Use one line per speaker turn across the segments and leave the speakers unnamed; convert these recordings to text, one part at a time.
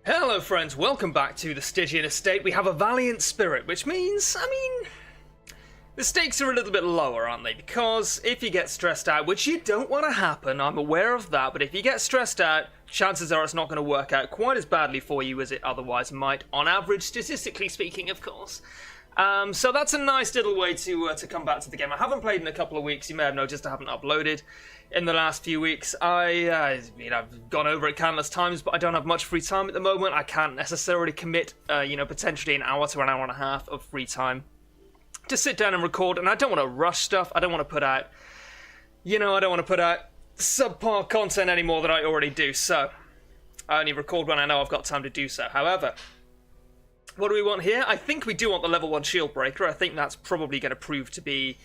Hello friends, welcome back to the Stygian estate. We have a valiant spirit, which means, the stakes are a little bit lower, aren't they? Because if you get stressed out, which you don't want to happen, I'm aware of that, but if you get stressed out, chances are it's not going to work out quite as badly for you as it otherwise might, on average, statistically speaking, of course. So that's a nice little way to come back to the game. I haven't played in a couple of weeks. You may have noticed I haven't uploaded in the last few weeks. I've gone over it countless times, but I don't have much free time at the moment. I can't necessarily commit, potentially an hour to an hour and a half of free time to sit down and record, and I don't want to rush stuff. I don't want to put out, subpar content any more than I already do, so I only record when I know I've got time to do so. However, what do we want here? I think we do want the level 1 shield breaker. I think that's probably going to prove to be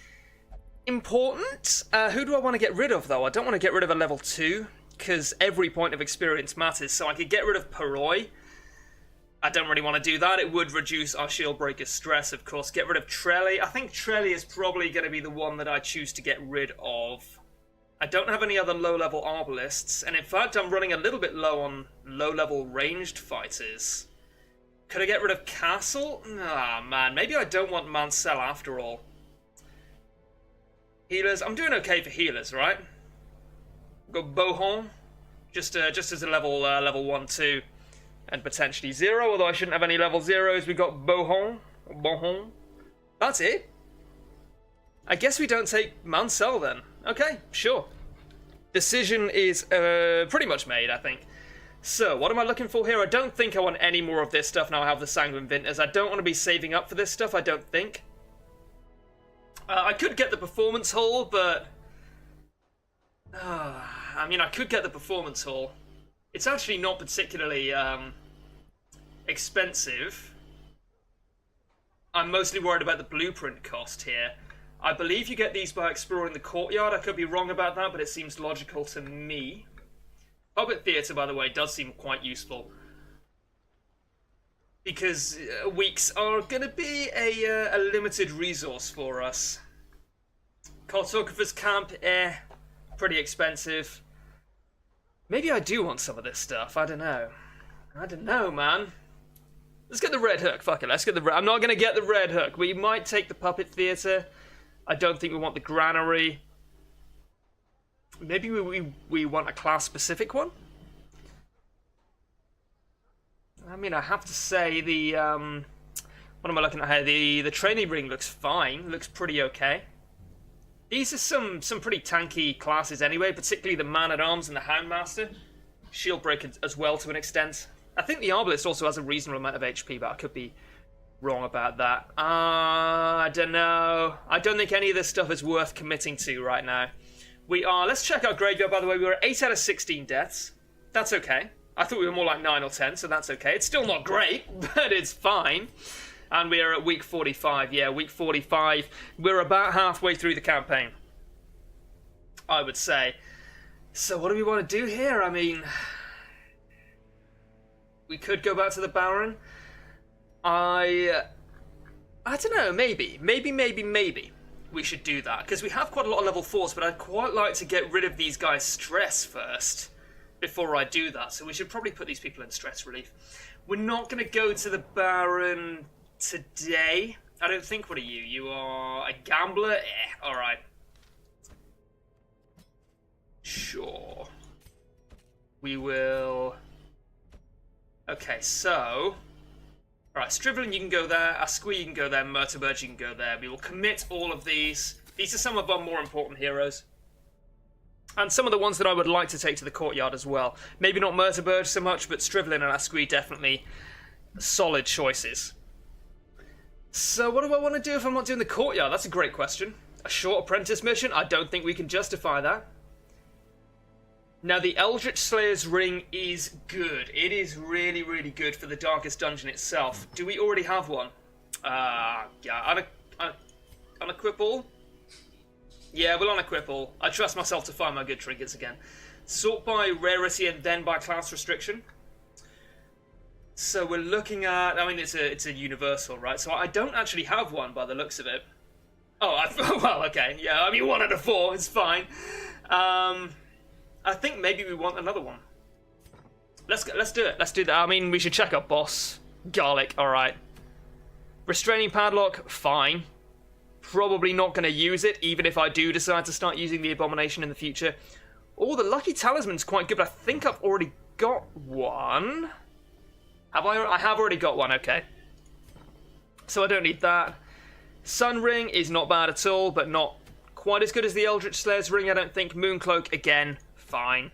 important. Who do I want to get rid of, though? I don't want to get rid of a level 2, because every point of experience matters, so I could get rid of Peroi. I don't really want to do that. It would reduce our shield breaker stress, of course. Get rid of Trelly. I think Trelly is probably going to be the one that I choose to get rid of. I don't have any other low-level arbalists, and in fact, I'm running a little bit low on low-level ranged fighters. Could I get rid of Castle? Ah, man, maybe I don't want Mancel after all. Healers, I'm doing okay for healers, right? Got Bohon, just as a level 1, 2, and potentially 0, although I shouldn't have any level 0s. We got Bohon. That's it. I guess we don't take Mancel then. Okay, sure. Decision is pretty much made, I think. So, what am I looking for here? I don't think I want any more of this stuff now I have the Sanguine Vintners. I don't want to be saving up for this stuff, I don't think. I could get the Performance Hall, but... I could get the Performance Hall. It's actually not particularly expensive. I'm mostly worried about the blueprint cost here. I believe you get these by exploring the courtyard. I could be wrong about that, but it seems logical to me. Puppet Theatre, by the way, does seem quite useful. Because weeks are going to be a limited resource for us. Cartographer's Camp, pretty expensive. Maybe I do want some of this stuff, I don't know. I don't know, man. Let's get the Red Hook, fuck it, let's get the I'm not going to get the Red Hook. We might take the Puppet Theatre. I don't think we want the Granary. Maybe we want a class-specific one? I have to say the, what am I looking at here? The training ring looks fine, looks pretty okay. These are some pretty tanky classes anyway, particularly the Man-at-Arms and the Houndmaster. Shield Breaker as well to an extent. I think the Arbalist also has a reasonable amount of HP, but I could be wrong about that. I don't know. I don't think any of this stuff is worth committing to right now. Let's check our graveyard, by the way. We were 8 out of 16 deaths. That's okay. I thought we were more like 9 or 10, so that's okay. It's still not great, but it's fine. And we are at week 45. Yeah, week 45. We're about halfway through the campaign, I would say. So what do we want to do here? We could go back to the Baron. I don't know, maybe we should do that, because we have quite a lot of level 4s, but I'd quite like to get rid of these guys' stress first before I do that, so we should probably put these people in stress relief. We're not going to go to the Baron today, I don't think. What are you? You are a gambler? Alright. Sure. We will... Okay, so... Alright, Strivelin, you can go there. Asqui, you can go there. Murtaburge, you can go there. We will commit all of these. These are some of our more important heroes. And some of the ones that I would like to take to the courtyard as well. Maybe not Murtaburge so much, but Strivelin and Asqui definitely solid choices. So what do I want to do if I'm not doing the courtyard? That's a great question. A short apprentice mission? I don't think we can justify that. Now, the Eldritch Slayer's Ring is good. It is really, really good for the Darkest Dungeon itself. Do we already have one? Yeah, unequip all? Yeah, we'll unequip all. I trust myself to find my good trinkets again. Sort by rarity and then by class restriction. So we're looking at... it's a universal, right? So I don't actually have one by the looks of it. Oh, well, okay. Yeah, 1 out of 4. It's fine. I think maybe we want another one. Let's do it. Let's do that. I mean, we should check our boss. Garlic, alright. Restraining Padlock, fine. Probably not going to use it, even if I do decide to start using the Abomination in the future. Oh, the Lucky Talisman's quite good, but I think I've already got one. Have I? I have already got one, okay. So I don't need that. Sun Ring is not bad at all, but not quite as good as the Eldritch Slayer's Ring, I don't think. Mooncloak, again, fine.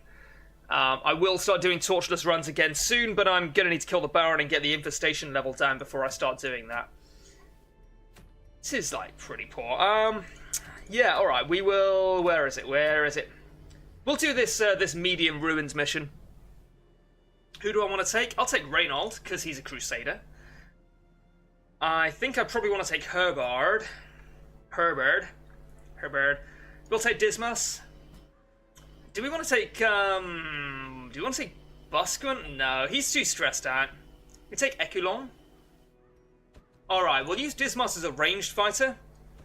I will start doing Tortureless runs again soon, but I'm going to need to kill the Baron and get the Infestation level down before I start doing that. This is, like, pretty poor. Yeah, alright, we will... Where is it? Where is it? We'll do this this medium Ruins mission. Who do I want to take? I'll take Reynold, because he's a Crusader. I think I probably want to take Herbard. Herbard. We'll take Dismas. Do we want to take, do we want to take Busquin? No, he's too stressed out. We take Ecoulon. Alright, we'll use Dismas as a ranged fighter.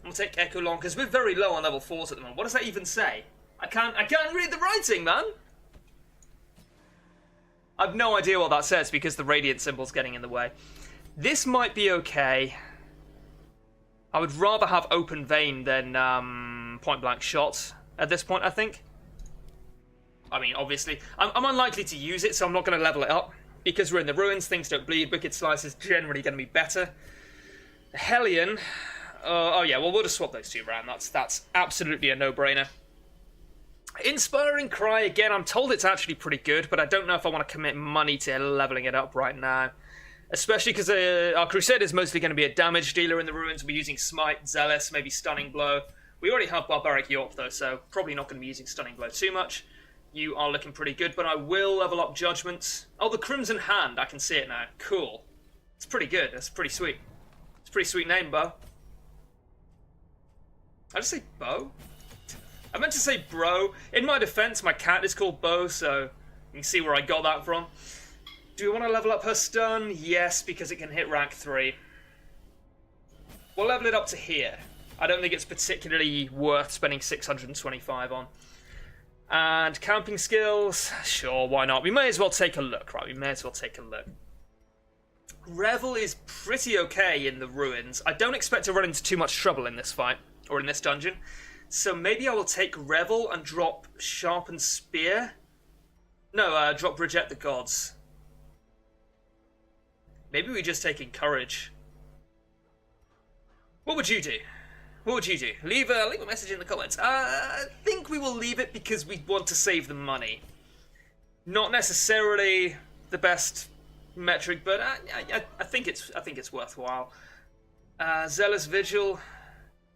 We'll take Ecoulon, because we're very low on level 4s at the moment. What does that even say? I can't read the writing, man! I've no idea what that says, because the radiant symbol's getting in the way. This might be okay. I would rather have Open Vein than point-blank shots at this point, I think. I mean, obviously, I'm unlikely to use it, so I'm not going to level it up. Because we're in the Ruins, things don't bleed. Wicked Slice is generally going to be better. Hellion. Oh yeah, well, we'll just swap those two around. That's absolutely a no-brainer. Inspiring Cry, again, I'm told it's actually pretty good, but I don't know if I want to commit money to leveling it up right now. Especially because our Crusader is mostly going to be a damage dealer in the Ruins. We're using Smite, Zealous, maybe Stunning Blow. We already have Barbaric York, though, so probably not going to be using Stunning Blow too much. You are looking pretty good, but I will level up Judgments. Oh, the Crimson Hand, I can see it now. Cool. It's pretty good. That's pretty sweet. It's a pretty sweet name, Bo. I just say Bo? I meant to say Bro. In my defense, my cat is called Bo, so you can see where I got that from. Do we want to level up her stun? Yes, because it can hit rank 3. We'll level it up to here. I don't think it's particularly worth spending 625 on. And camping skills, sure, why not? We may as well take a look, right? We may as well take a look. Revel is pretty okay in the Ruins. I don't expect to run into too much trouble in this fight, or in this dungeon. So maybe I will take Revel and drop Sharpened Spear. No, drop Reject the Gods. Maybe we just take Encourage. What would you do? What would you do? Leave a message in the comments. I think we will leave it because we want to save the money. Not necessarily the best metric, but I think it's worthwhile. Zealous Vigil.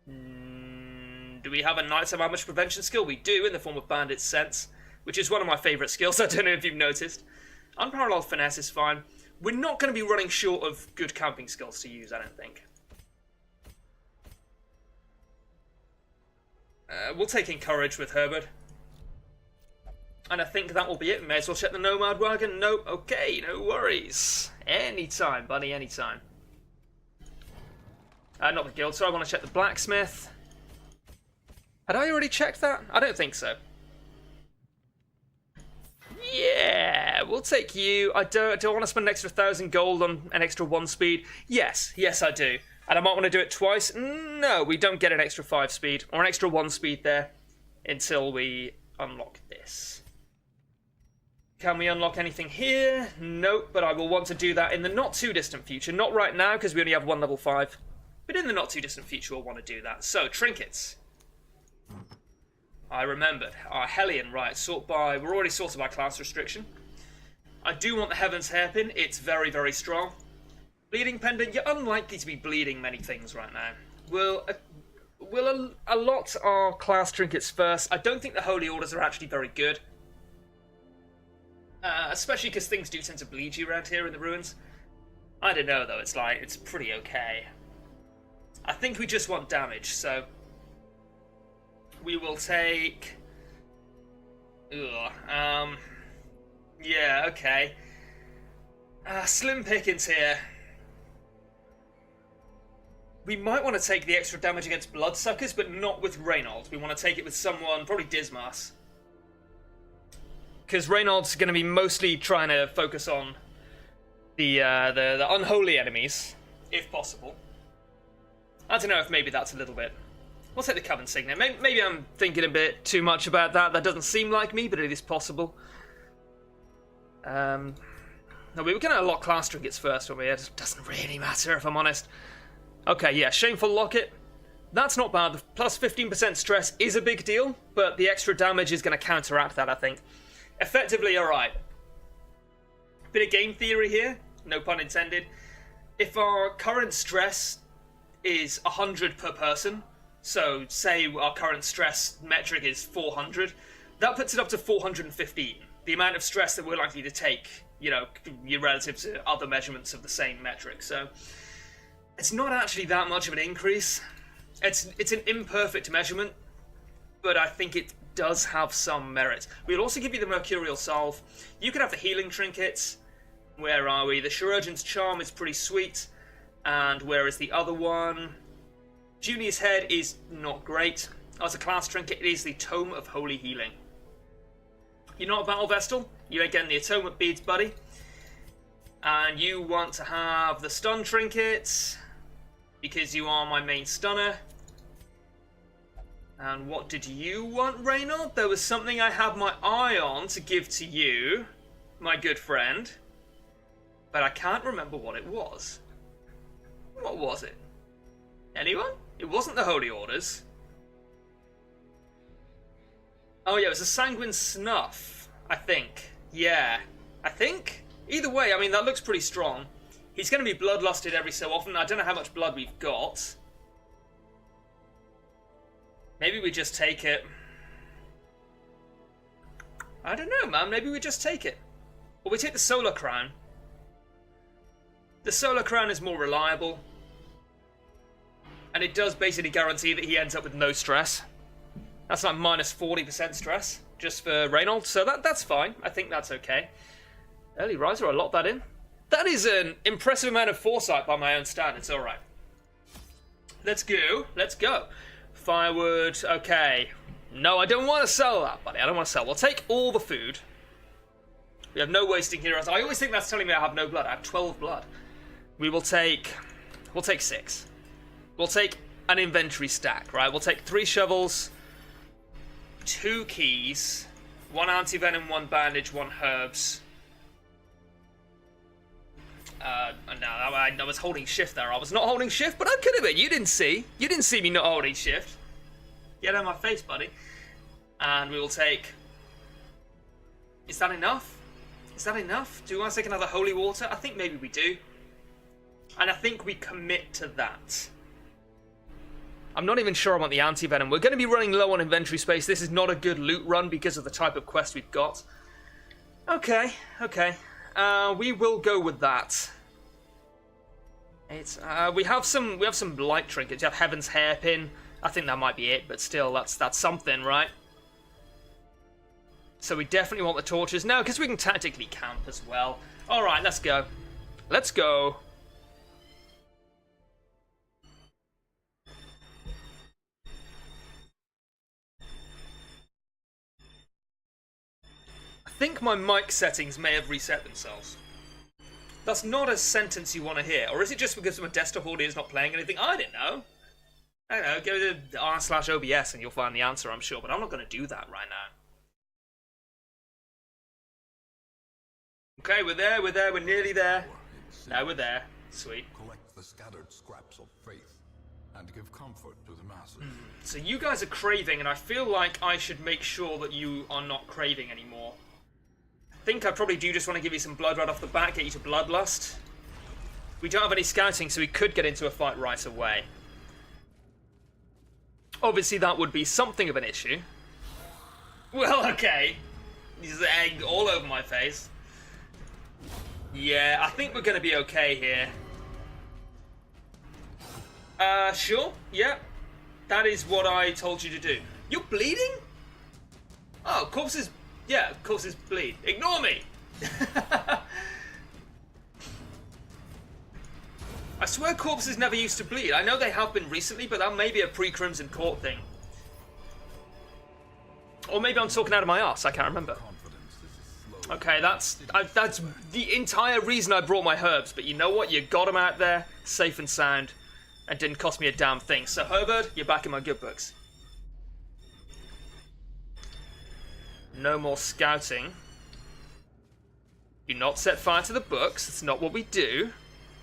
Do we have a nighttime damage prevention skill? We do, in the form of Bandit Sense, which is one of my favourite skills. I don't know if you've noticed. Unparalleled Finesse is fine. We're not going to be running short of good camping skills to use, I don't think. We'll take Encourage with Herbert. And I think that will be it. We may as well check the Nomad Wagon. Nope. Okay, no worries. Anytime, buddy, anytime. Not the guild, so I want to check the Blacksmith. Had I already checked that? I don't think so. Yeah, we'll take you. Do I want to spend an extra 1,000 gold on an extra 1 speed? Yes, I do. And I might want to do it twice. No, we don't get an extra 5 speed or an extra 1 speed there until we unlock this. Can we unlock anything here? Nope, but I will want to do that in the not too distant future. Not right now because we only have 1 level 5. But in the not too distant future we'll want to do that. So, trinkets. I remembered. Our Hellion, right, we're already sorted by class restriction. I do want the Heaven's Hairpin. It's very, very strong. Bleeding Pendant, you're unlikely to be bleeding many things right now. We'll allot our class trinkets first. I don't think the Holy Orders are actually very good. Especially because things do tend to bleed you around here in the Ruins. I don't know, though. It's pretty okay. I think we just want damage, so... We will take... yeah, okay. Slim pickings here. We might want to take the extra damage against Bloodsuckers, but not with Reynold. We want to take it with someone, probably Dismas. Because Reynold's going to be mostly trying to focus on the unholy enemies, if possible. I don't know if maybe that's a little bit... We'll take the Coven Signet. Maybe I'm thinking a bit too much about that. That doesn't seem like me, but it is possible. No, we were going to unlock class trinkets first, weren't we? It doesn't really matter, if I'm honest. Okay, yeah, Shameful Locket. That's not bad. The plus 15% stress is a big deal, but the extra damage is going to counteract that, I think. Effectively, alright. Bit of game theory here, no pun intended. If our current stress is 100 per person, so say our current stress metric is 400, that puts it up to 415. The amount of stress that we're likely to take, you know, relative to other measurements of the same metric. So it's not actually that much of an increase. It's an imperfect measurement, but I think it does have some merit. We'll also give you the Mercurial Salve. You can have the healing trinkets. Where are we? The Chirurgeon's Charm is pretty sweet. And where is the other one? Junior's Head is not great. As a class trinket, it is the Tome of Holy Healing. You're not a Battle Vestal. You ain't getting the Atonement Beads, buddy. And you want to have the Stun Trinkets, because you are my main stunner. And what did you want, Reynold? There was something I had my eye on to give to you, my good friend. But I can't remember what it was. What was it? Anyone? It wasn't the Holy Orders. Oh yeah, it was a Sanguine Snuff, I think. Yeah, I think? Either way, I mean, that looks pretty strong. He's going to be bloodlusted every so often. I don't know how much blood we've got. Maybe we just take it. I don't know, man. Maybe we just take it. Or we take the Solar Crown. The Solar Crown is more reliable. And it does basically guarantee that he ends up with no stress. That's like minus 40% stress, just for Reynold. So that's fine. I think that's okay. Early Riser, I locked that in. That is an impressive amount of foresight by my own standards. Alright. Let's go. Let's go. Firewood, okay. No, I don't want to sell that, buddy. I don't want to sell. We'll take all the food. We have no wasting heroes. I always think that's telling me I have no blood. I have 12 blood. We will take... We'll take 6. We'll take an inventory stack, right? We'll take 3 shovels, 2 keys, 1 anti-venom, 1 bandage, 1 herbs. No, I was holding shift there. I was not holding shift, but I could have been. You didn't see. You didn't see me not holding shift. Get out of my face, buddy. And we will take... Is that enough? Is that enough? Do we want to take another holy water? I think maybe we do. And I think we commit to that. I'm not even sure I want the anti-venom. We're going to be running low on inventory space. This is not a good loot run because of the type of quest we've got. Okay, okay. We will go with that. It's we have some light trinkets. You have Heaven's Hairpin. I think that might be it, but still, that's something, right? So we definitely want the torches. No, because we can tactically camp as well. All right, let's go. Let's go. I think my mic settings may have reset themselves. That's not a sentence you want to hear. Or is it just because my desktop audio is not playing anything? I don't know. I don't know, go to r/OBS and you'll find the answer, I'm sure. But I'm not going to do that right now. Okay, we're there, we're nearly there. Now we're there. Sweet.
Collect the scattered scraps of faith and give comfort to the masses.
So you guys are craving, and I feel like I should make sure that you are not craving anymore. I think I probably do just want to give you some blood right off the bat, get you to bloodlust. We don't have any scouting, so we could get into a fight right away. Obviously, that would be something of an issue. Well, okay. There's egg all over my face. Yeah, I think we're going to be okay here. Sure. Yeah. That is what I told you to do. You're bleeding? Oh, corpses... Yeah, corpses bleed. Ignore me! I swear corpses never used to bleed. I know they have been recently, but that may be a pre-Crimson Court thing. Or maybe I'm talking out of my arse, I can't remember. Okay, that's the entire reason I brought my herbs, but you know what? You got them out there, safe and sound, and didn't cost me a damn thing. So, Herbert, you're back in my good books. No more scouting. Do not set fire to the books. That's not what we do.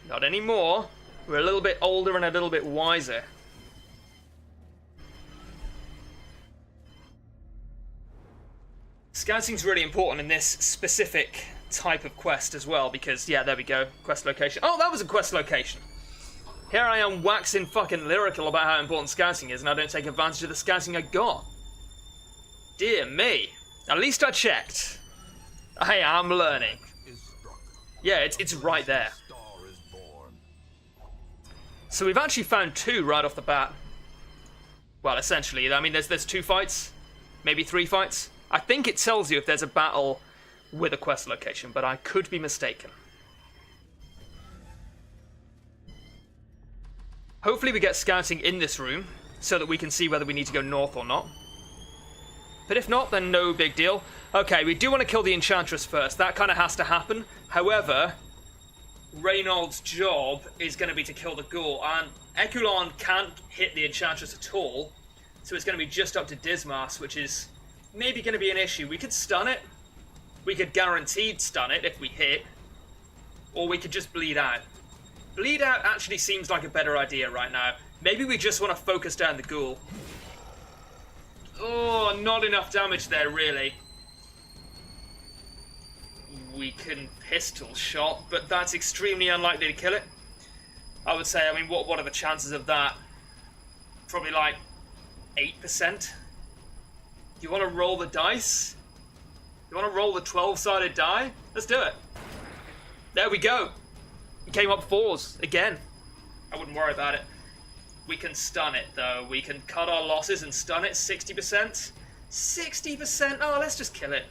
Not anymore. We're a little bit older and a little bit wiser. Scouting's really important in this specific type of quest as well, because, yeah, there we go. Quest location. Oh, that was a quest location. Here I am waxing fucking lyrical about how important scouting is, and I don't take advantage of the scouting I got. Dear me. At least I checked. I am learning. Yeah, it's right there. So we've actually found 2 right off the bat. Well, essentially, I mean, there's 2 fights, maybe 3 fights. I think it tells you if there's a battle with a quest location, but I could be mistaken. Hopefully we get scouting in this room, so that we can see whether we need to go north or not. But if not, then no big deal. Okay, we do want to kill the Enchantress first. That kind of has to happen. However, Reynald's job is going to be to kill the ghoul, and Ekulon can't hit the Enchantress at all, so it's going to be just up to Dismas, which is maybe going to be an issue. We could stun it. We could guaranteed stun it if we hit. Or we could just bleed out. Bleed out actually seems like a better idea right now. Maybe we just want to focus down the ghoul. Oh, not enough damage there, really. We can pistol shot, but that's extremely unlikely to kill it. I would say, I mean, what are the chances of that? Probably like 8%. You want to roll the dice? You want to roll the 12-sided die? Let's do it. There we go. It came up 4s again. I wouldn't worry about it. We can stun it, though. We can cut our losses and stun it. 60%. 60%? Oh, let's just kill it.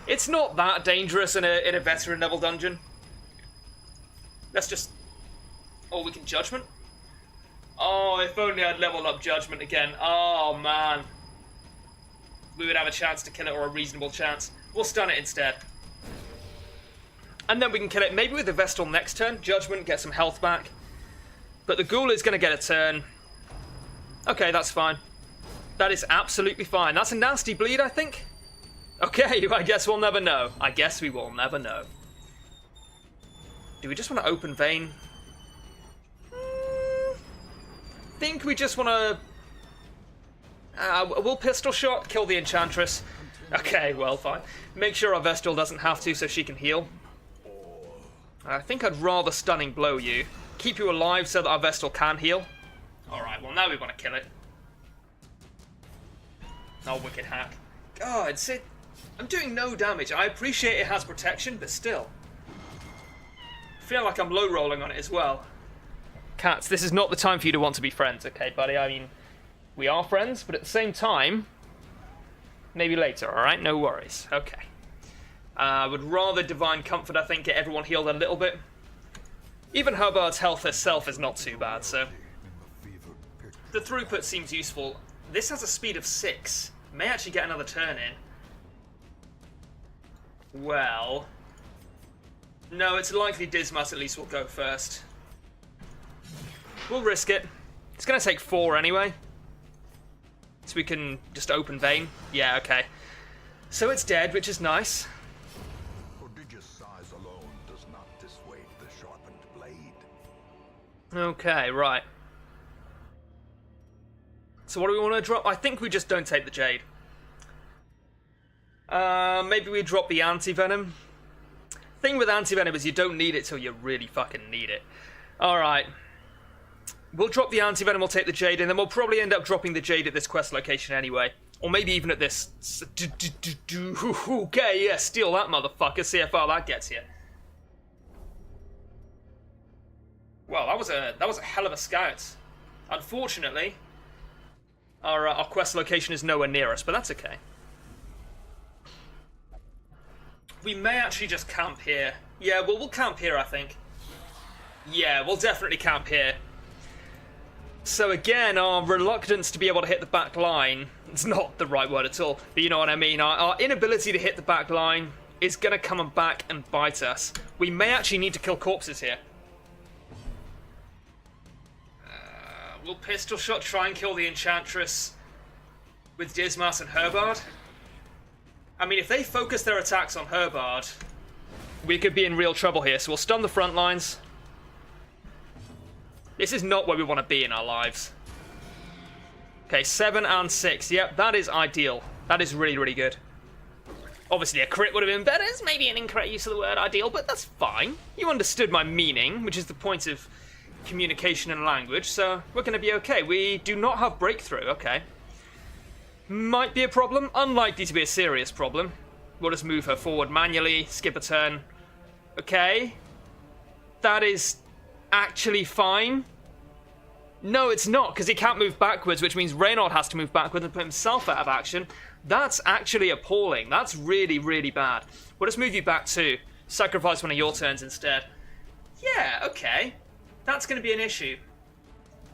It's not that dangerous in a veteran level dungeon. Let's just... Oh, we can Judgment? Oh, if only I'd leveled up Judgment again. Oh, man. We would have a chance to kill it, or a reasonable chance. We'll stun it instead. And then we can kill it maybe with the Vestal next turn. Judgment, get some health back. But the ghoul is going to get a turn. Okay, that's fine. That is absolutely fine. That's a nasty bleed, I think. Okay, I guess we'll never know. I guess we will never know. Do we just want to open vein? Think we just want to... we'll pistol shot, kill the Enchantress. Okay, well, fine. Make sure our Vestal doesn't have to so she can heal. I think I'd rather Stunning Blow you. Keep you alive so that our Vestal can heal. Alright, well, now we want to kill it. Oh, Wicked Hack. God, I'm doing no damage. I appreciate it has protection, but still. I feel like I'm low-rolling on it as well. Cats, this is not the time for you to want to be friends, okay, buddy? I mean, we are friends, but at the same time, maybe later, alright? No worries. Okay. I would rather Divine Comfort, I think, get everyone healed a little bit. Even Herbert's health herself is not too bad, so... The throughput seems useful. This has a speed of 6. May actually get another turn in. Well... No, it's likely Dismas at least will go first. We'll risk it. It's going to take 4 anyway. So we can just open vein. Yeah, okay. So it's dead, which is nice.
Prodigious size alone does not dissuade the sharpened blade.
Okay, right. So what do we want to drop? I think we just don't take the Jade. Maybe we drop the Anti-Venom. Thing with Anti-Venom is you don't need it till you really fucking need it. Alright. We'll drop the Anti-Venom, we'll take the Jade, and then we'll probably end up dropping the Jade at this quest location anyway. Or maybe even at this... Okay, yeah, steal that motherfucker, see how far that gets you. Well, that was a hell of a scout. Unfortunately, our quest location is nowhere near us, but that's okay. We may actually just camp here. Yeah, well, we'll camp here, I think. Yeah, we'll definitely camp here. So again, our reluctance to be able to hit the back line, it's not the right word at all, but you know what I mean, our inability to hit the back line is going to come back and bite us. We may actually need to kill corpses here. Will Pistol Shot try and kill the Enchantress with Dismas and Herbard? I mean, if they focus their attacks on Herbard, we could be in real trouble here. So we'll stun the front lines. This is not where we want to be in our lives. Okay, 7 and 6. Yep, that is ideal. That is really, really good. Obviously, a crit would have been better. It's maybe an incorrect use of the word ideal, but that's fine. You understood my meaning, which is the point of communication and language, so we're going to be okay. We do not have breakthrough, okay. Might be a problem. Unlikely to be a serious problem. We'll just move her forward manually, skip a turn. Okay. That is actually fine. No, it's not, because he can't move backwards, which means Reynard has to move backwards and put himself out of action. That's actually appalling. That's really, really bad. We'll just move you back too. Sacrifice one of your turns instead. Yeah, okay. That's going to be an issue.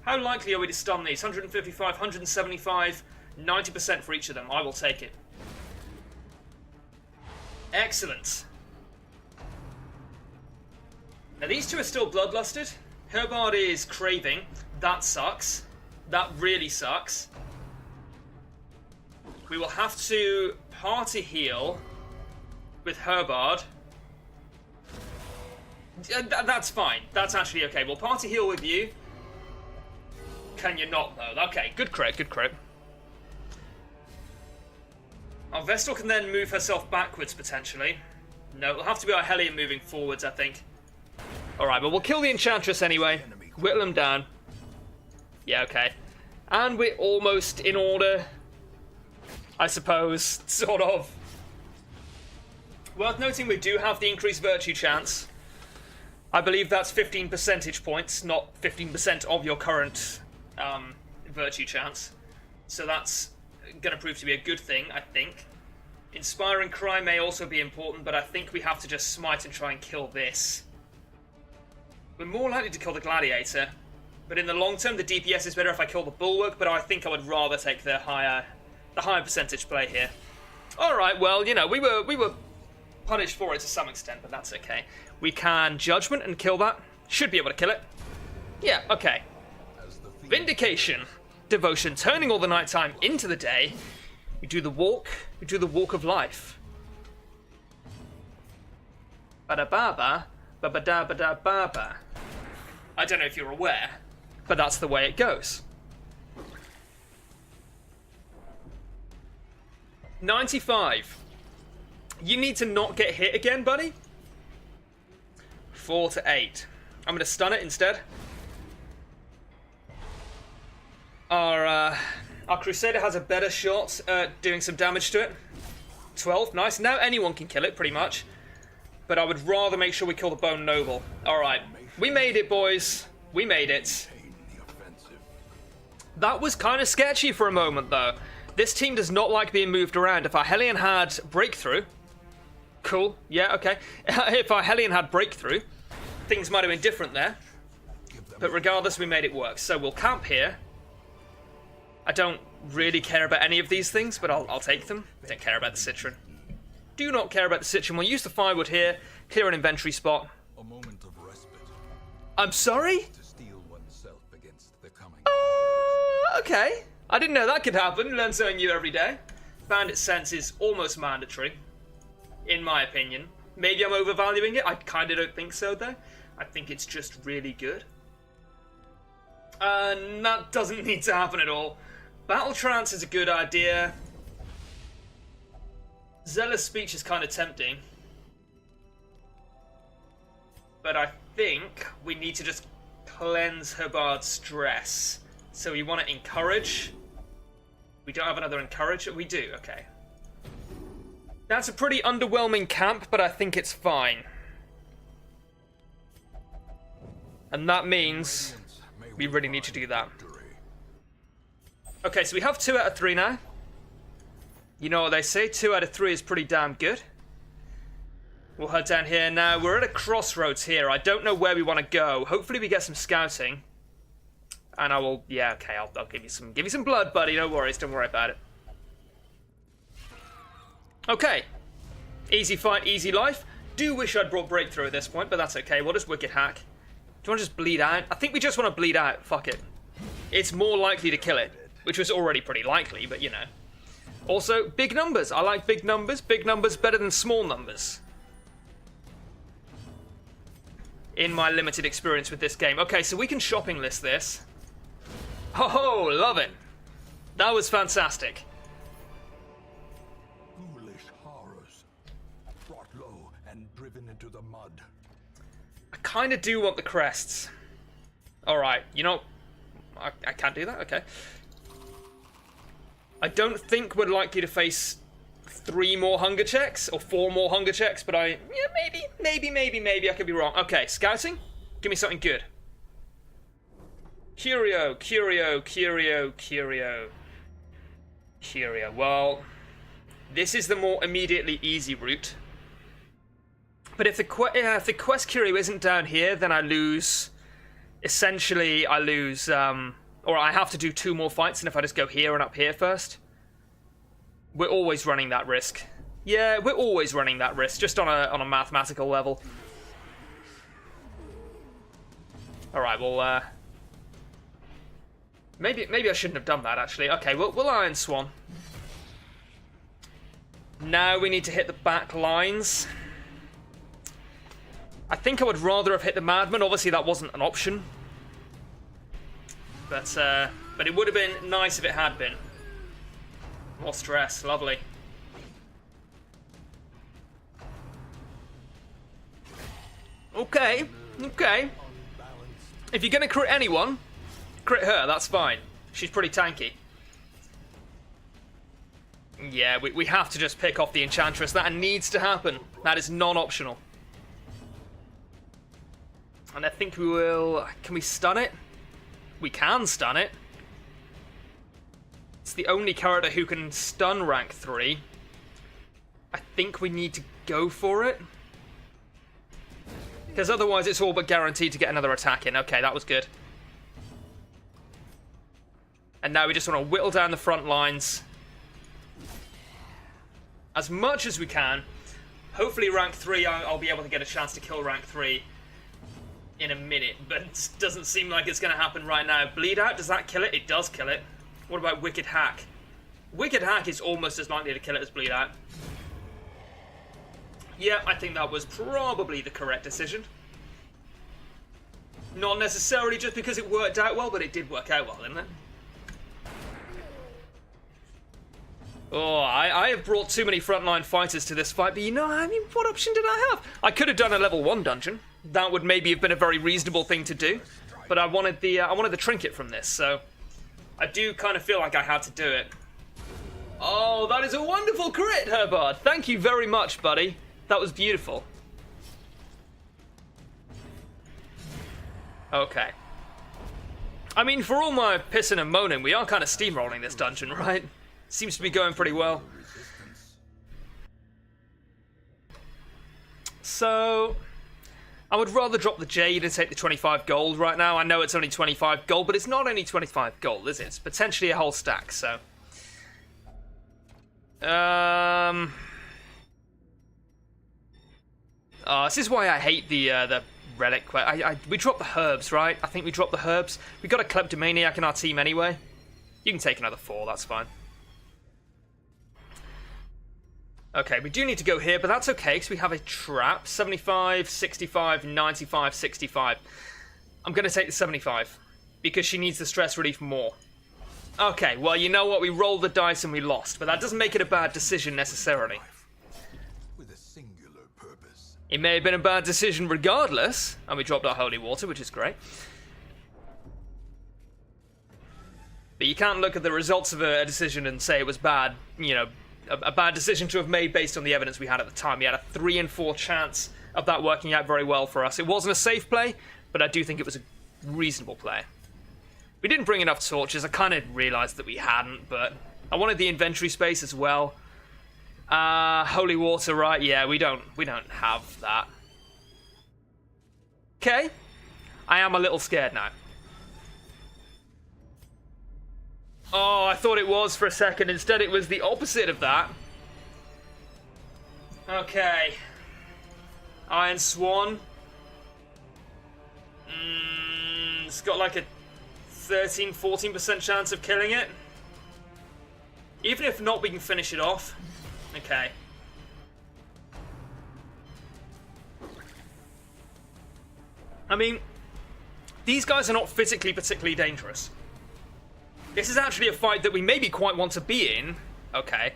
How likely are we to stun these? 155, 175, 90% for each of them. I will take it. Excellent. Now these two are still bloodlusted. Herbard is craving. That sucks. That really sucks. We will have to party heal with Herbard. That's fine. That's actually okay. We'll party heal with you. Can you not, though? Okay, good crit, good crit. Our Vestal can then move herself backwards, potentially. No, it'll have to be our Hellion moving forwards, I think. Alright, but we'll kill the Enchantress anyway. Whittle them down. Yeah, okay. And we're almost in order, I suppose, sort of. Worth noting, we do have the increased virtue chance. I believe that's 15 percentage points, not 15% of your current virtue chance. So that's going to prove to be a good thing, I think. Inspiring Cry may also be important, but I think we have to just smite and try and kill this. We're more likely to kill the Gladiator, but in the long term, the DPS is better if I kill the Bulwark, but I think I would rather take the higher percentage play here. Alright, well, you know, we were punished for it to some extent, but that's okay. We can Judgment and kill that. Should be able to kill it. Yeah, okay. Vindication. Devotion. Turning all the nighttime into the day. We do the walk. We do the walk of life. Ba-da-ba-ba. Ba-ba-da-ba-da-ba-ba. I don't know if you're aware, but that's the way it goes. 95. You need to not get hit again, buddy. 4 to 8. I'm going to stun it instead. Our Crusader has a better shot at doing some damage to it. 12, nice. Now anyone can kill it, pretty much. But I would rather make sure we kill the Bone Noble. Alright, we made it, boys. We made it. That was kind of sketchy for a moment, though. This team does not like being moved around. If our Hellion had Breakthrough... Cool, yeah, okay. If our Hellion had Breakthrough, things might have been different there. But regardless, we made it work. So we'll camp here. I don't really care about any of these things, but I'll take them. I don't care about the Citron. Do not care about the Citron. We'll use the firewood here, clear an inventory spot.
A moment of respite.
I'm sorry?
To steel oneself against the coming.
Okay. I didn't know that could happen. Learn something new every day. Bandit sense is almost mandatory, in my opinion. Maybe I'm overvaluing it. I kind of don't think so, though. I think it's just really good. And that doesn't need to happen at all. Battle Trance is a good idea. Zealous Speech is kind of tempting. But I think we need to just cleanse Herbard's stress. So we want to encourage. We don't have another encourage. We do, okay. That's a pretty underwhelming camp, but I think it's fine. And that means we really need to do that. Okay, so we have 2 out of 3 now. You know what they say, 2 out of 3 is pretty damn good. We'll head down here now. We're at a crossroads here. I don't know where we want to go. Hopefully we get some scouting. And I will, yeah, okay, I'll give you some blood, buddy. No worries, don't worry about it. Okay. Easy fight, easy life. Do wish I'd brought Breakthrough at this point, but that's okay. We'll just Wicked Hack. Do you want to just bleed out? I think we just want to bleed out. Fuck it. It's more likely to kill it, which was already pretty likely, but you know. Also, big numbers. I like big numbers. Big numbers better than small numbers. In my limited experience with this game. Okay, so we can shopping list this. Oh, love it. That was fantastic.
Foolish horrors, brought low and driven into the mud.
I kind of do want the crests. Alright, you know... I can't do that? Okay. I don't think we're likely to face 3 more hunger checks, or 4 more hunger checks, but yeah, maybe I could be wrong. Okay, scouting? Give me something good. Curio. Well, this is the more immediately easy route. But if the quest curio isn't down here, then I lose... Essentially, I lose... or I have to do 2 more fights, and if I just go here and up here first... We're always running that risk. Yeah, we're always running that risk, just on a mathematical level. Alright, well, maybe I shouldn't have done that, actually. Okay, we'll Iron Swan. Now we need to hit the back lines. I think I would rather have hit the Madman. Obviously, that wasn't an option. But it would have been nice if it had been. More stress, lovely. Okay. If you're gonna crit anyone, crit her, that's fine. She's pretty tanky. Yeah, we have to just pick off the Enchantress. That needs to happen. That is non-optional. And I think we will... Can we stun it? We can stun it. It's the only character who can stun rank 3. I think we need to go for it. Because otherwise it's all but guaranteed to get another attack in. Okay, that was good. And now we just want to whittle down the front lines as much as we can. Hopefully rank 3, I'll be able to get a chance to kill rank 3 in a minute. But it doesn't seem like it's going to happen right now. Bleed out, does that kill it? It does kill it. What about Wicked Hack? Wicked Hack is almost as likely to kill it as Bleed Out. Yeah, I think that was probably the correct decision. Not necessarily just because it worked out well, but it did work out well, didn't it? Oh, I have brought too many frontline fighters to this fight, but you know, I mean, what option did I have? I could have done a level 1 dungeon. That would maybe have been a very reasonable thing to do. But I wanted the trinket from this, so... I do kind of feel like I had to do it. Oh, that is a wonderful crit, Herbard. Thank you very much, buddy. That was beautiful. Okay. I mean, for all my pissing and moaning, we are kind of steamrolling this dungeon, right? Seems to be going pretty well. So... I would rather drop the Jade and take the 25 gold right now. I know it's only 25 gold, but it's not only 25 gold, is it? It's potentially a whole stack, so... this is why I hate the relic quest. We dropped the herbs, right? I think we dropped the herbs. We got a kleptomaniac in our team anyway. You can take another 4, that's fine. Okay, we do need to go here, but that's okay, because we have a trap. 75, 65, 95, 65. I'm going to take the 75, because she needs the stress relief more. Okay, well, you know what? We rolled the dice and we lost, but that doesn't make it a bad decision, necessarily.
With a singular purpose.
It may have been a bad decision regardless, and we dropped our holy water, which is great. But you can't look at the results of a decision and say it was bad, you know, a bad decision to have made based on the evidence we had at the time. We had a 3 in 4 chance of that working out very well for us. It wasn't a safe play, but I do think it was a reasonable play. We didn't bring enough torches. I kind of realised that we hadn't, but I wanted the inventory space as well. Holy water, right? Yeah, we don't have that. Okay. I am a little scared now. Oh, I thought it was for a second. Instead, it was the opposite of that. Okay. Iron Swan. It's got like a 13-14% chance of killing it. Even if not, we can finish it off. Okay. I mean, these guys are not physically particularly dangerous. This is actually a fight that we maybe quite want to be in. Okay.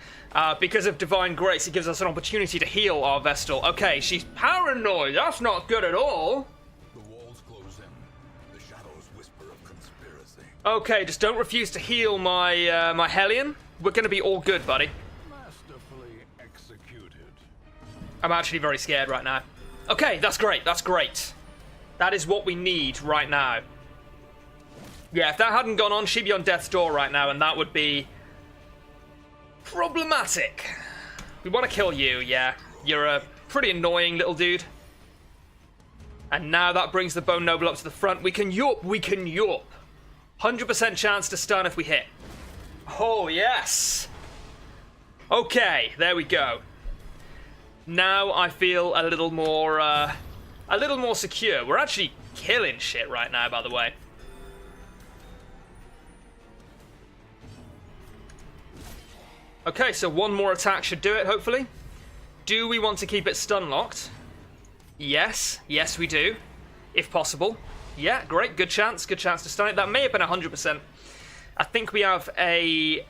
Because of Divine Grace, it gives us an opportunity to heal our Vestal. Okay, she's paranoid. That's not good at all.
The walls close in. The shadows whisper of conspiracy.
Okay, just don't refuse to heal my my Hellion. We're gonna be all good, buddy.
Masterfully executed.
I'm actually very scared right now. Okay, that's great. That's great. That is what we need right now. Yeah, if that hadn't gone on, she'd be on death's door right now, and that would be problematic. We want to kill you, yeah. You're a pretty annoying little dude. And now that brings the Bone Noble up to the front. We can Yorp. We can Yorp. 100% chance to stun if we hit. Oh, yes. Okay, there we go. Now I feel a little more secure. We're actually killing shit right now, by the way. Okay, so one more attack should do it, hopefully. Do we want to keep it stun locked? Yes. Yes, we do. If possible. Yeah, great. Good chance. Good chance to stun it. That may have been 100%. I think we have a...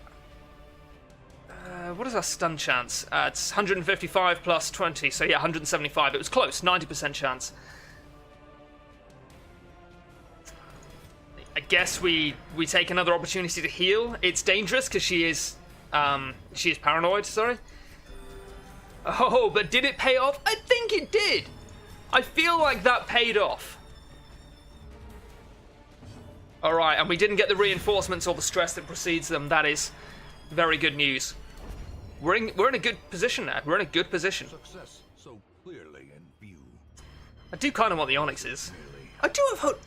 what is our stun chance? It's 155 plus 20, so yeah, 175. It was close. 90% chance. I guess we take another opportunity to heal. It's dangerous because she is paranoid, sorry. Oh, but did it pay off? I think it did. I feel like that paid off. Alright, and we didn't get the reinforcements or the stress that precedes them. That is very good news. We're in a good position now. We're in a good position.
Success so clearly in view.
I do kind of want the Onyx is. I do have hope.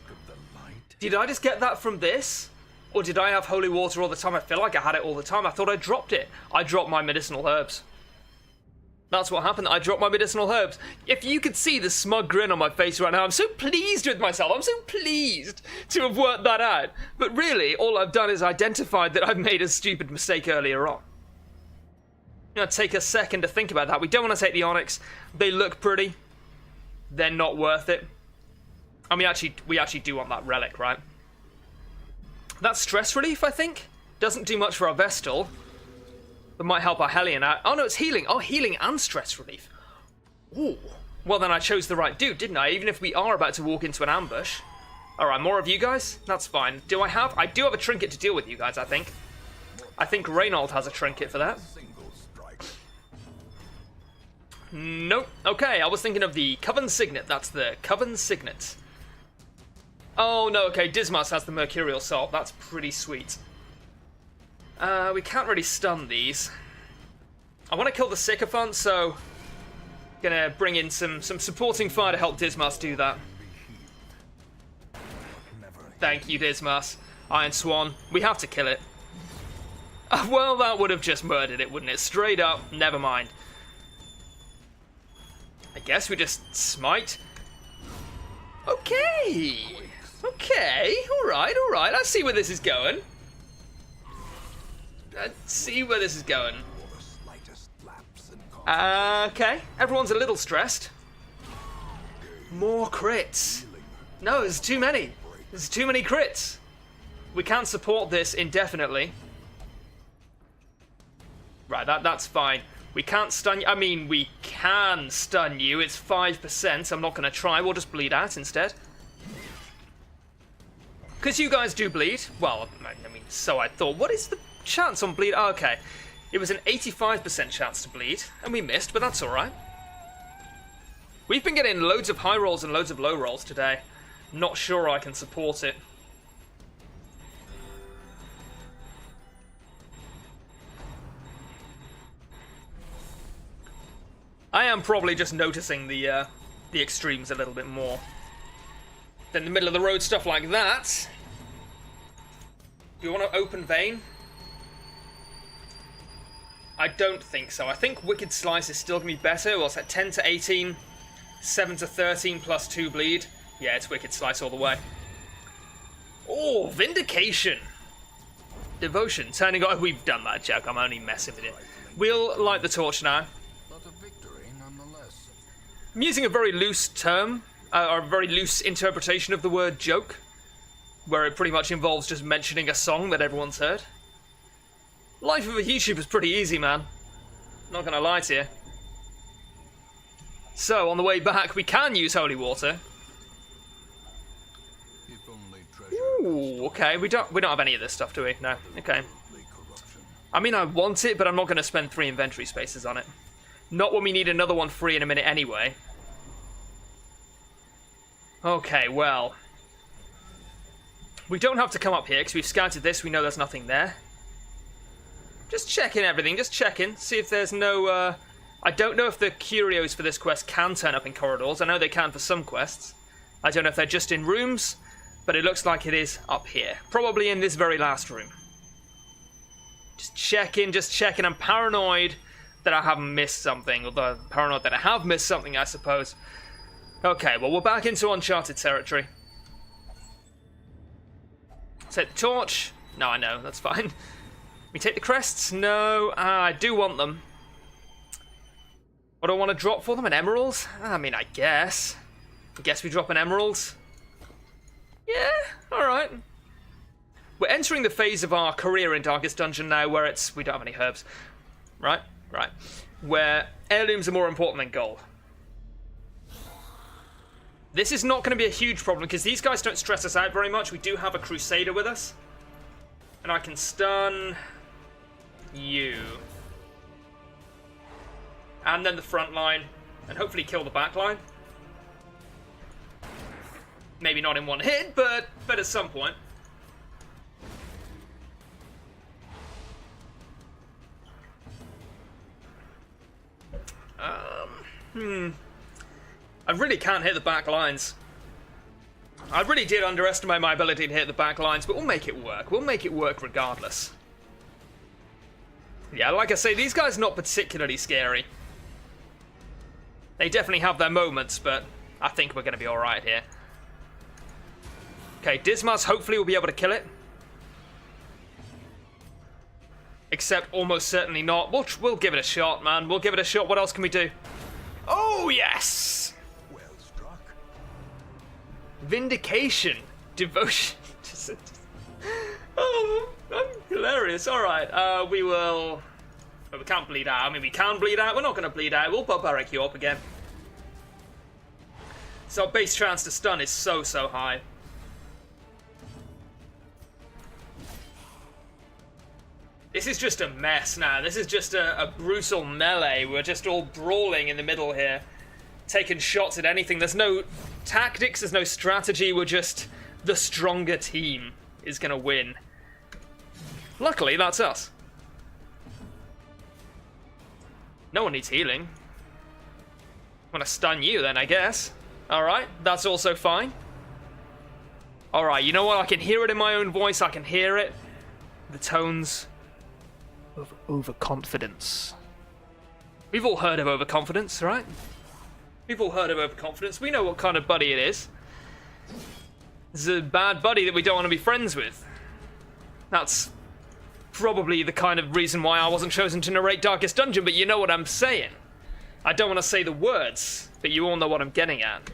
Did I just get that from this? Or did I have holy water all the time? I feel like I had it all the time. I thought I dropped it. I dropped my medicinal herbs. That's what happened. I dropped my medicinal herbs. If you could see the smug grin on my face right now, I'm so pleased with myself. I'm so pleased to have worked that out. But really, all I've done is identified that I've made a stupid mistake earlier on. You know, take a second to think about that. We don't want to take the Onyx. They look pretty. They're not worth it. And we actually do want that relic, right? That's stress relief, I think. Doesn't do much for our Vestal. But might help our Hellion out. Oh no, it's healing. Oh, healing and stress relief. Ooh. Well, then I chose the right dude, didn't I? Even if we are about to walk into an ambush. Alright, more of you guys? That's fine. I do have a trinket to deal with you guys, I think. I think Reynold has a trinket for that. Nope. Okay, I was thinking of the Coven Signet. That's the Coven Signet. Oh, no, okay, Dismas has the Mercurial Salt. That's pretty sweet. We can't really stun these. I want to kill the Sycophant, so... Gonna bring in some supporting fire to help Dismas do that. Thank you, Dismas. Iron Swan. We have to kill it. Well, that would have just murdered it, wouldn't it? Straight up, never mind. I guess we just smite. Okay. Okay, alright. I see where this is going. Okay, everyone's a little stressed. More crits. No, there's too many. There's too many crits. We can't support this indefinitely. Right, that's fine. We can't stun you. I mean, we can stun you. It's 5%. I'm not going to try. We'll just bleed out instead. Because you guys do bleed. Well, I mean, so I thought. What is the chance on bleed? Oh, okay. It was an 85% chance to bleed. And we missed, but that's alright. We've been getting loads of high rolls and loads of low rolls today. Not sure I can support it. I am probably just noticing the extremes a little bit more. Then the middle of the road stuff like that. Do you want to open vein? I don't think so. I think Wicked Slice is still going to be better. What's that? 10 to 18, 7 to 13 plus 2 bleed. Yeah, it's Wicked Slice all the way. Oh, Vindication. Devotion. Turning on. We've done that, Jack. I'm only messing with it. We'll light the torch now.
But a victory nonetheless.
I'm using a very loose term, or a very loose interpretation of the word joke, where it pretty much involves just mentioning a song that everyone's heard. Life of a YouTuber is pretty easy, man. Not gonna lie to you. So, on the way back, we can use holy water.
If only treasure
Ooh, okay. We don't have any of this stuff, do we? No. Okay.
corruption.
I mean, I want it, but I'm not gonna spend 3 inventory spaces on it. Not when we need another one free in a minute anyway. Okay, well. We don't have to come up here, because we've scouted this, we know there's nothing there. Just checking everything, just checking, see if there's no, I don't know if the curios for this quest can turn up in corridors. I know they can for some quests. I don't know if they're just in rooms, but it looks like it is up here. Probably in this very last room. Just checking. I'm paranoid that I haven't missed something, although I'm paranoid that I have missed something, I suppose. Okay, well, we're back into Uncharted territory. Take the torch. No, I know, that's fine. We take the crests? No, I do want them. What do I want to drop for them? An emerald? I mean, I guess. I guess we drop an emerald. Yeah, alright. We're entering the phase of our career in Darkest Dungeon now where we don't have any herbs. Right? Right. Where heirlooms are more important than gold. This is not going to be a huge problem because these guys don't stress us out very much. We do have a Crusader with us. And I can stun you. And then the front line. And hopefully kill the back line. Maybe not in one hit, but at some point. I really can't hit the back lines. I really did underestimate my ability to hit the back lines, but we'll make it work. We'll make it work regardless. Yeah, like I say, these guys are not particularly scary. They definitely have their moments, but I think we're going to be alright here. Okay, Dismas hopefully will be able to kill it. Except almost certainly not. We'll give it a shot, man. We'll give it a shot. What else can we do? Oh, yes!
Well struck.
Vindication. Devotion. Oh, I'm hilarious. Alright, we will... But we can't bleed out. I mean, we can bleed out. We're not going to bleed out. We'll barbaric you up again. So our base chance to stun is so high. This is just a mess now. This is just a brutal melee. We're just all brawling in the middle here. Taking shots at anything. There's no tactics, there's no strategy. We're just... The stronger team is going to win. Luckily, that's us. No one needs healing. I'm going to stun you then, I guess. Alright, that's also fine. Alright, you know what? I can hear it in my own voice. I can hear it. The tones... of overconfidence. We've all heard of overconfidence, right? We've all heard of overconfidence. We know what kind of buddy it is. It's a bad buddy that we don't want to be friends with. That's probably the kind of reason why I wasn't chosen to narrate Darkest Dungeon, but you know what I'm saying. I don't want to say the words, but you all know what I'm getting at.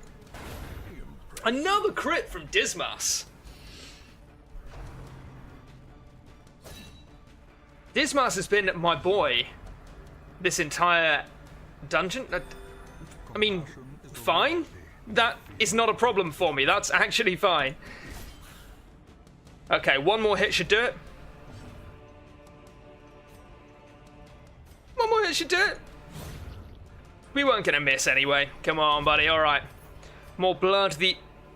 Another crit from Dismas. Dismas has been my boy this entire dungeon. I mean, fine. That is not a problem for me. That's actually fine. Okay, one more hit should do it. One more hit should do it. We weren't going to miss anyway. Come on, buddy. All right. More blood. The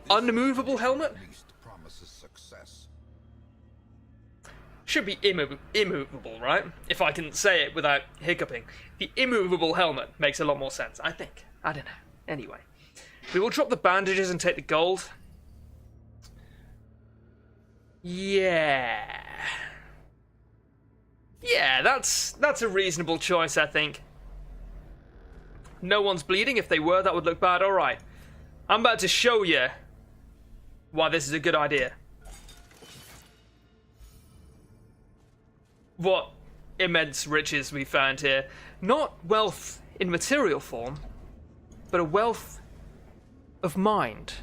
unmovable helmet?
At least promises success.
Should be immovable, right? If I can say it without hiccuping. The immovable helmet makes a lot more sense, I think. I don't know. Anyway. We will drop the bandages and take the gold. Yeah. Yeah, that's a reasonable choice, I think. No one's bleeding. If they were, that would look bad. Alright. I'm about to show you why this is a good idea. What immense riches we found here. Not wealth in material form, but a wealth of mind.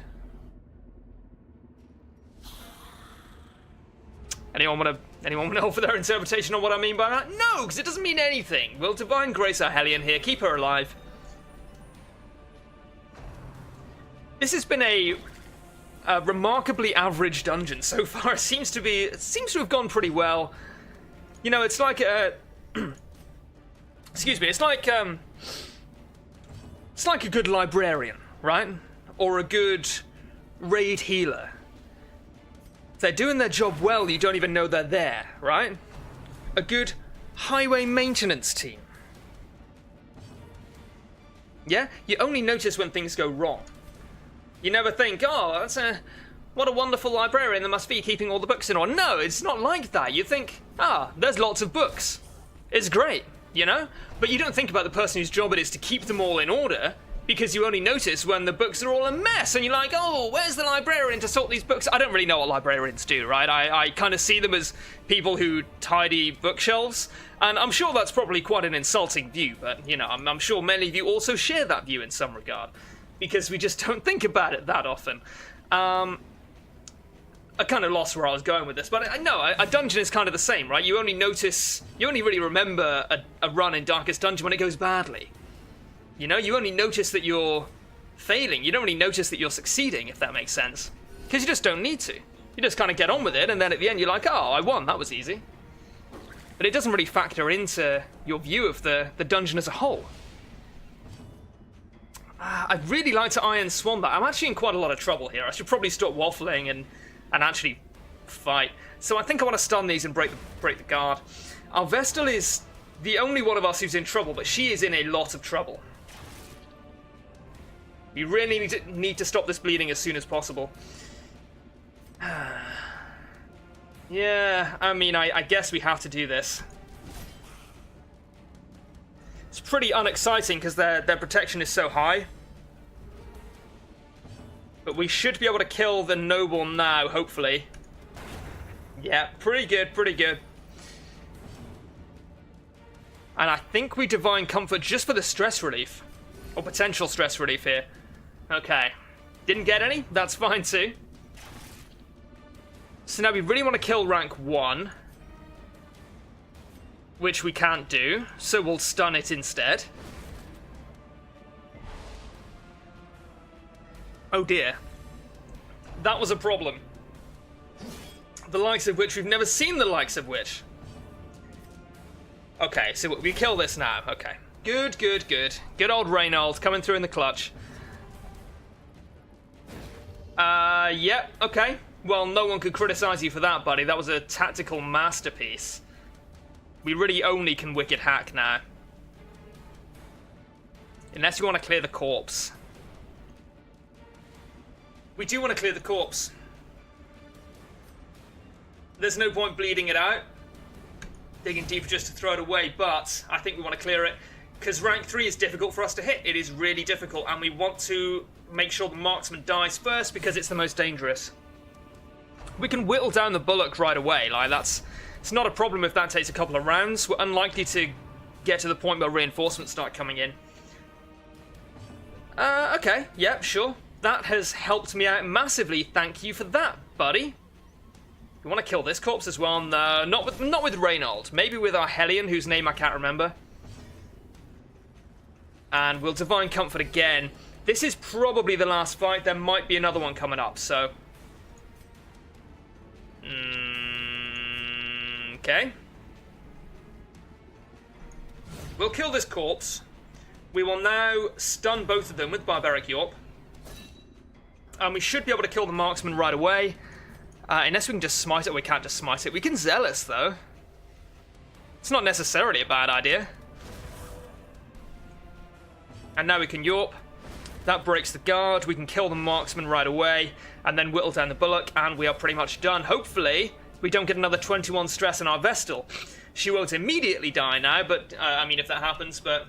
Anyone want to offer their interpretation on what I mean by that? No, because it doesn't mean anything. We'll divine grace our Hellion here, keep her alive. This has been a remarkably average dungeon so far. It seems to have gone pretty well. You know, it's like a excuse me. It's like a good librarian, right? Or a good raid healer. If they're doing their job well, you don't even know they're there, right? A good highway maintenance team. Yeah? You only notice when things go wrong. You never think, oh, what a wonderful librarian there must be keeping all the books in order. No, it's not like that. You think, there's lots of books. It's great, you know? But you don't think about the person whose job it is to keep them all in order, because you only notice when the books are all a mess, and you're like, oh, where's the librarian to sort these books? I don't really know what librarians do, right? I kind of see them as people who tidy bookshelves, and I'm sure that's probably quite an insulting view, but, you know, I'm sure many of you also share that view in some regard, because we just don't think about it that often. I kind of lost where I was going with this, but I know a dungeon is kind of the same, right? You only really remember a run in Darkest Dungeon when it goes badly. You know, you only notice that you're failing. You don't really notice that you're succeeding, if that makes sense. Because you just don't need to. You just kind of get on with it, and then at the end you're like, oh, I won, that was easy. But it doesn't really factor into your view of the dungeon as a whole. I'd really like to Iron Swan that. I'm actually in quite a lot of trouble here. I should probably stop waffling and actually fight. So I think I want to stun these and break the guard. Our Vestal is the only one of us who's in trouble, but she is in a lot of trouble. We really need to stop this bleeding as soon as possible. Yeah, I mean, I guess we have to do this. It's pretty unexciting because their protection is so high. But we should be able to kill the noble now, hopefully. Yeah, pretty good, pretty good. And I think we Divine Comfort just for the stress relief. Or potential stress relief here. Okay. Didn't get any? That's fine too. So now we really want to kill rank 1. Which we can't do, so we'll stun it instead. Oh dear. That was a problem. The likes of which we've never seen the likes of which. Okay, so we kill this now. Okay. Good, good, good. Good old Reynold coming through in the clutch. Yeah, okay. Well, no one could criticize you for that, buddy. That was a tactical masterpiece. We really only can Wicked Hack now. Unless you want to clear the corpse. We do want to clear the corpse. There's no point bleeding it out. Digging deeper just to throw it away, but I think we want to clear it. Because rank 3 is difficult for us to hit. It is really difficult, and we want to make sure the marksman dies first because it's the most dangerous. We can whittle down the bullock right away. Like, it's not a problem if that takes a couple of rounds. We're unlikely to get to the point where reinforcements start coming in. Okay, yeah, sure. That has helped me out massively. Thank you for that, buddy. We want to kill this corpse as well. No, not with Reynold. Maybe with our Hellion, whose name I can't remember. And we'll Divine Comfort again. This is probably the last fight. There might be another one coming up, so... Okay. We'll kill this corpse. We will now stun both of them with Barbaric Yorp. And we should be able to kill the marksman right away. Unless we can just smite it. We can't just smite it. We can Zealous, though. It's not necessarily a bad idea. And now we can Yorp. That breaks the guard. We can kill the marksman right away. And then whittle down the bullock. And we are pretty much done. Hopefully, we don't get another 21 stress on our Vestal. She won't immediately die now, but, I mean, if that happens, but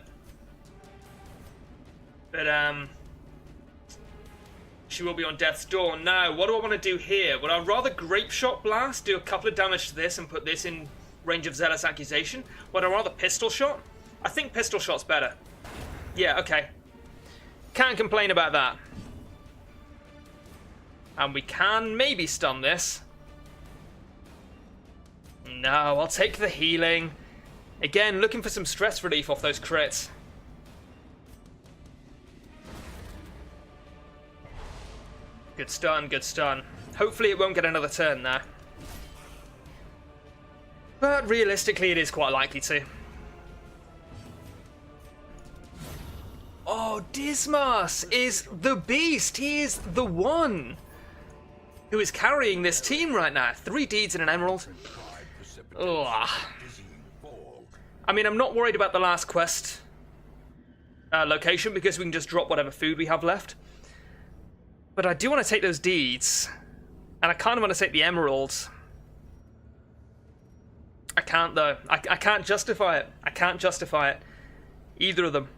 she will be on death's door. Now, what do I want to do here? Would I rather Grape Shot Blast, do a couple of damage to this and put this in range of Zealous Accusation? Would I rather Pistol Shot? I think Pistol Shot's better. Yeah, okay. Can't complain about that. And we can maybe stun this. No, I'll take the healing. Again, looking for some stress relief off those crits. Good stun, good stun. Hopefully it won't get another turn there. But realistically, it is quite likely to. Oh, Dismas is the beast. He is the one who is carrying this team right now. 3 deeds and an emerald. Ugh. I mean, I'm not worried about the last quest location because we can just drop whatever food we have left. But I do want to take those deeds. And I kind of want to take the emeralds. I can't, though. I can't justify it. I can't justify it. Either of them.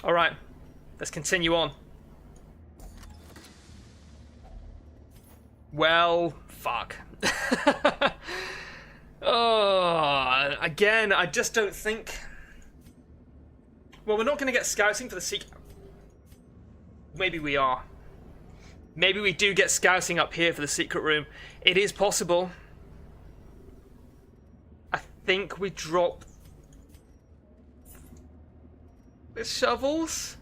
Alright. Let's continue on. Well, fuck. Oh, again, I just don't think... Well, we're not going to get scouting for the secret... Maybe we are. Maybe we do get scouting up here for the secret room. It is possible. I think we drop... the shovels?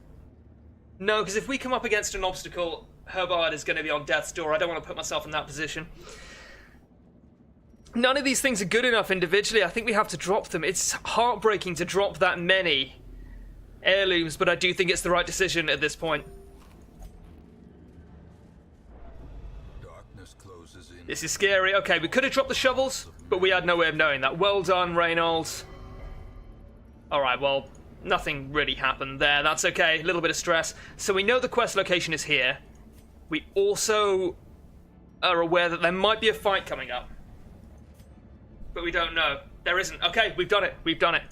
No, because if we come up against an obstacle, Herbard is going to be on death's door. I don't want to put myself in that position. None of these things are good enough individually. I think we have to drop them. It's heartbreaking to drop that many heirlooms, but I do think it's the right decision at this point.
Darkness closes in.
This is scary. Okay, we could have dropped the shovels, but we had no way of knowing that. Well done, Reynolds. Alright, well, nothing really happened there. That's okay. A little bit of stress. So we know the quest location is here. We also are aware that there might be a fight coming up. But we don't know. There isn't. Okay, we've done it. We've done it.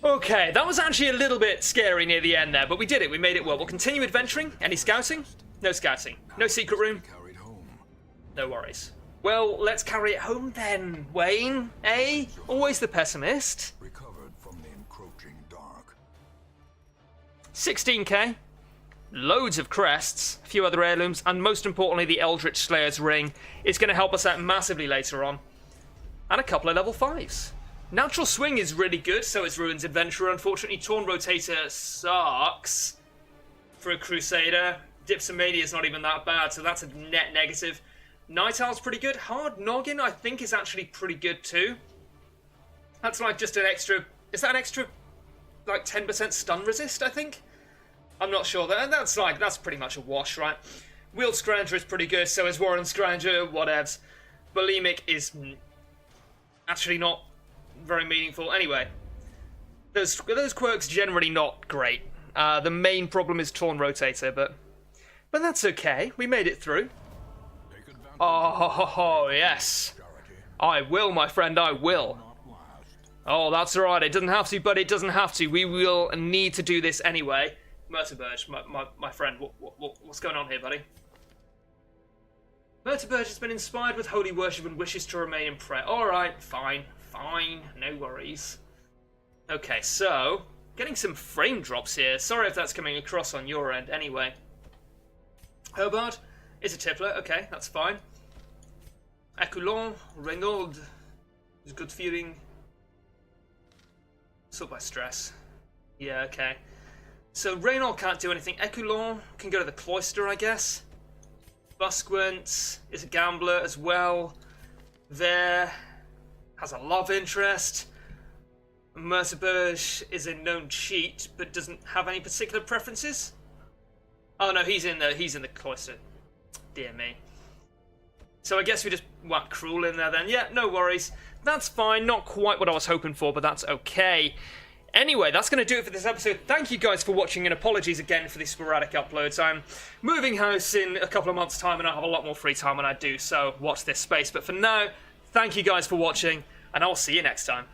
Okay, that was actually a little bit scary near the end there, but we did it. We made it well. We'll continue adventuring. Any scouting? No scouting. No secret room?
Carried home.
No worries. Well, let's carry it home then, Wayne. Eh? Always the pessimist.
Recovered from the encroaching dark.
16k. Loads of crests, a few other heirlooms, and most importantly, the Eldritch Slayer's Ring is going to help us out massively later on. And a couple of level 5s. Natural Swing is really good, so is Ruins Adventurer. Unfortunately, Torn Rotator sucks for a Crusader. Dipsomania is not even that bad, so that's a net negative. Night Owl's pretty good. Hard Noggin, I think, is actually pretty good too. That's like just an extra... Is that an extra, like, 10% stun resist, I think? I'm not sure. That's pretty much a wash, right? Wheeled Scrounger is pretty good, so is Warren Scrounger, whatevs. Bulimic is actually not very meaningful. Anyway, those quirks generally not great. The main problem is Torn Rotator, but that's okay. We made it through. Oh, yes. I will, my friend, I will. Oh, that's alright. It doesn't have to, but it doesn't have to. We will need to do this anyway. Murterburge, my friend, what's going on here, buddy? Murterburge has been inspired with holy worship and wishes to remain in prayer. Alright, fine, no worries. Okay, so, getting some frame drops here. Sorry if that's coming across on your end, anyway. Herbard is a tippler, okay, that's fine. Aculon, Renaud is good feeling. Sort by stress. Yeah, okay. So Reynald can't do anything. Ecoulon can go to the cloister, I guess. Busquent is a gambler as well. There has a love interest. Merceberge is a known cheat, but doesn't have any particular preferences. Oh no, he's in the cloister. Dear me. So I guess we just whack Cruel in there then. Yeah, no worries. That's fine. Not quite what I was hoping for, but that's okay. Anyway, that's going to do it for this episode. Thank you guys for watching, and apologies again for the sporadic uploads. I'm moving house in a couple of months' time, and I'll have a lot more free time when I do, so watch this space. But for now, thank you guys for watching, and I'll see you next time.